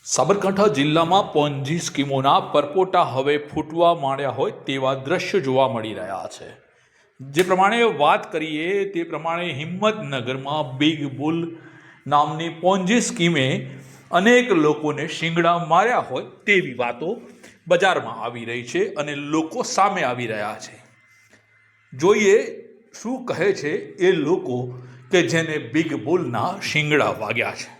સાબરકાંઠા જિલ્લામાં પોન્જી સ્કીમોના પરપોટા હવે ફૂટવા માંડ્યા હોય તેવા દ્રશ્યો જોવા મળી રહ્યા છે। જે પ્રમાણે વાત કરીએ તે પ્રમાણે હિંમતનગરમાં બિગ બુલ નામની પોન્જી સ્કીમે અનેક લોકોને શિંગડા માર્યા હોય તેવી વાતો બજારમાં આવી રહી છે અને લોકો સામે આવી રહ્યા છે। જોઈએ શું કહે છે એ લોકો કે જેને બિગ બુલના શિંગડા વાગ્યા છે।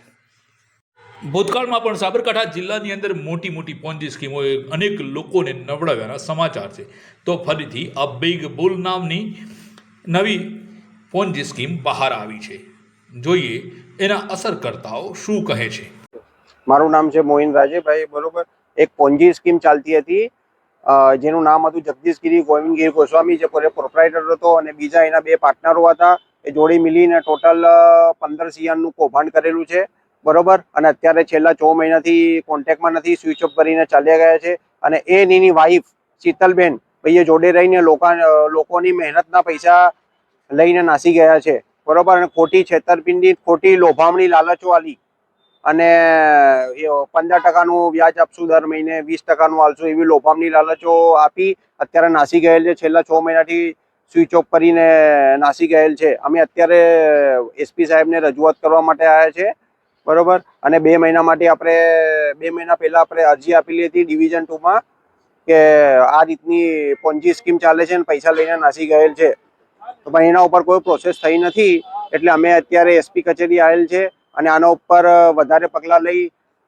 ભૂતકાળમાં પણ સાબરકાંઠા જિલ્લાની અંદર મોટી મોટી પોન્જી સ્કીમોએ અનેક લોકોને નવડાવ્યાના સમાચાર છે। તો ફરીથી આ બિગ બુલ નામની નવી પોન્જી સ્કીમ બહાર આવી છે। જોઈએ એના અસરકર્તાઓ શું કહે છે। મારું નામ છે મોહિન રાજેભાઈ। બરોબર, એક પોન્જી સ્કીમ ચાલતી હતી જેનું નામ હતું જગદીશગીરી ગોવિંદગીરી ગોસ્વામી, જે પ્રોપ્રાઇટર હતો અને બીજા એના બે પાર્ટનરો હતા। એ જોડી મિલીને ટોટલ 15 CR કૌભાંડ કરેલું છે। બરોબર, અને અત્યારે છેલ્લા 6 મહિનાથી કોન્ટેક્ટમાં નથી, સ્વિચ ઓફ કરીને ચાલ્યા ગયા છે। અને એની વાઈફ શીતલબેન ભાઈએ જોડે રહીને લોકોની મહેનતના પૈસા લઈને નાસી ગયા છે। બરોબર, અને ખોટી છેતરપિંડી, ખોટી લોભામણી લાલચો આલી અને 15% વ્યાજ આપશું, દર મહિને 20% આલશું, એવી લોભામણી લાલચો આપી અત્યારે નાસી ગયેલ છે। છેલ્લા 6 મહિનાથી સ્વિચ ઓફ કરીને નાસી ગયેલ છે। અમે અત્યારે SP સાહેબને રજૂઆત કરવા માટે આવ્યા છે। બરોબર, અને 2 મહિના માટે 2 મહિના પહેલા આપણે અરજી આપેલી હતી ડિવિઝન 2 માં કે આ રીતની પોન્જી સ્કીમ ચાલે છે અને પૈસા લઈને નાસી ગયેલ છે, તો પણ એના ઉપર કોઈ પ્રોસેસ થઈ નથી। એટલે અમે અત્યારે SP કચેરી આવેલ છે અને આના ઉપર વધારે પગલાં લઈ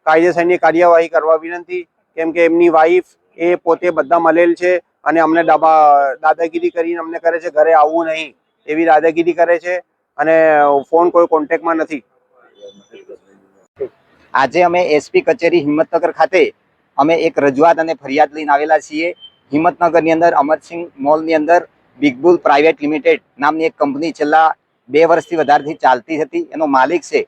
કાયદેસરની કાર્યવાહી કરવા વિનંતી। કેમ કે એમની વાઈફ એ પોતે બધા મળેલ છે અને અમને દાદાગીરી કરીને અમને કરે છે ઘરે આવવું નહીં, એવી દાદાગીરી કરે છે અને ફોન કોઈ કોન્ટેક્ટમાં નથી। આજે અમે SP કચેરી હિંમતનગર ખાતે અમે એક રજૂઆત અને ફરિયાદ લઈને આવેલા છીએ। હિંમતનગરની અંદર અમરસિંહ મોલની અંદર બિગ બુલ પ્રાઇવેટ લિમિટેડ નામની એક કંપની છેલ્લા 2 વર્ષથી વધારેથી ચાલતી હતી। એનો માલિક છે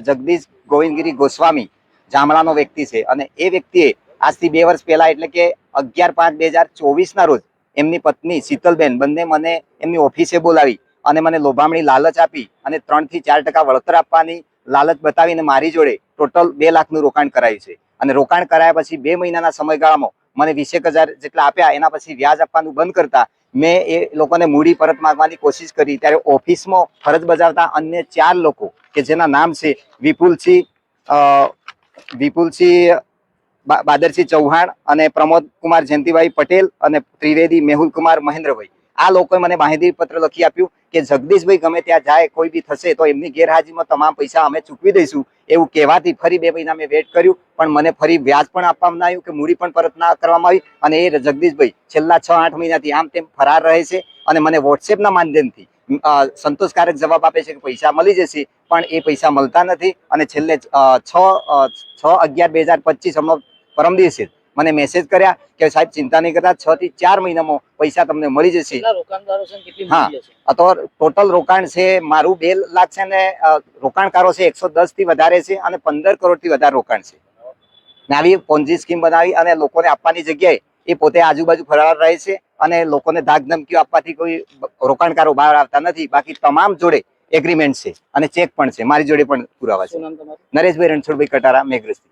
જગદીશ ગોવિંદગીરી ગોસ્વામી, જામડાનો વ્યક્તિ છે। અને એ વ્યક્તિએ આજથી 2 વર્ષ પહેલા એટલે કે 11/5/2024 રોજ એમની પત્ની શીતલબેન બંને મને એમની ઓફિસે બોલાવી અને મને લોભામણી લાલચ આપી અને 3 થી 4% વળતર આપવાની લાલચ બતાવીને મારી જોડે ટોટલ 2 લાખનું રોકાણ કરાયું છે। અને રોકાણ કરાયા પછી 2 મહિનાના સમયગાળામાં મને 20,000 જેટલા આપ્યા, એના પછી વ્યાજ આપવાનું બંધ કરતા મેં એ લોકોને મૂડી પરત માંગવાની કોશિશ કરી। ત્યારે ઓફિસમાં ફરજ બજાવતા અન્ય 4 લોકો કે જેના નામ છે વિપુલસિંહ બાદરસિંહ ચૌહાણ અને પ્રમોદ કુમાર જયંતિભાઈ પટેલ અને ત્રિવેદી મેહુલ કુમાર મહેન્દ્રભાઈ, આ લોકોએ મને માહિતી પત્ર લખી આપ્યું કે જગદીશભાઈ ગમે ત્યાં જાય, કોઈ બી થશે તો એમની ગેરહાજરીમાં તમામ પૈસા અમે ચૂકવી દઈશું, એવું કહેવાથી ફરી 2 મહિના મેં વેટ કર્યું, પણ મને ફરી વ્યાજ પણ આપવામાં આવ્યું કે મૂડી પણ પરત ના કરવામાં આવી। અને એ જગદીશભાઈ છેલ્લા 6-8 મહિનાથી આમ તેમ ફરાર રહે છે અને મને વોટ્સએપના માધ્યમથી સંતોષકારક જવાબ આપે છે કે પૈસા મળી જશે, પણ એ પૈસા મળતા નથી। અને છેલ્લે 6/11/2025 હમણાં પરમ દિવસે મને મેસેજ કર્યા કે સાહેબ ચિંતા નહીં કરતા, 6 થી 4 મહિનામાં પૈસા તમને મળી જશે। હા, તો ટોટલ રોકાણ છે મારું 2 લાખ છે ને રોકાણકારો છે 110 થી વધારે છે અને 15 કરોડથી વધારે રોકાણ છે। ને આવી પોન્જી સ્કીમ બનાવી અને લોકોને આપવાની જગ્યાએ એ પોતે આજુબાજુ ફરાર રહે છે અને લોકોને ધાક ધમકીઓ આપવાથી કોઈ રોકાણકારો બહાર આવતા નથી। બાકી તમામ જોડે એગ્રીમેન્ટ છે અને ચેક પણ છે, મારી જોડે પણ પુરાવા છે। નરેશભાઈ રણછોડભાઈ કટારા, મેઘરસ્તી।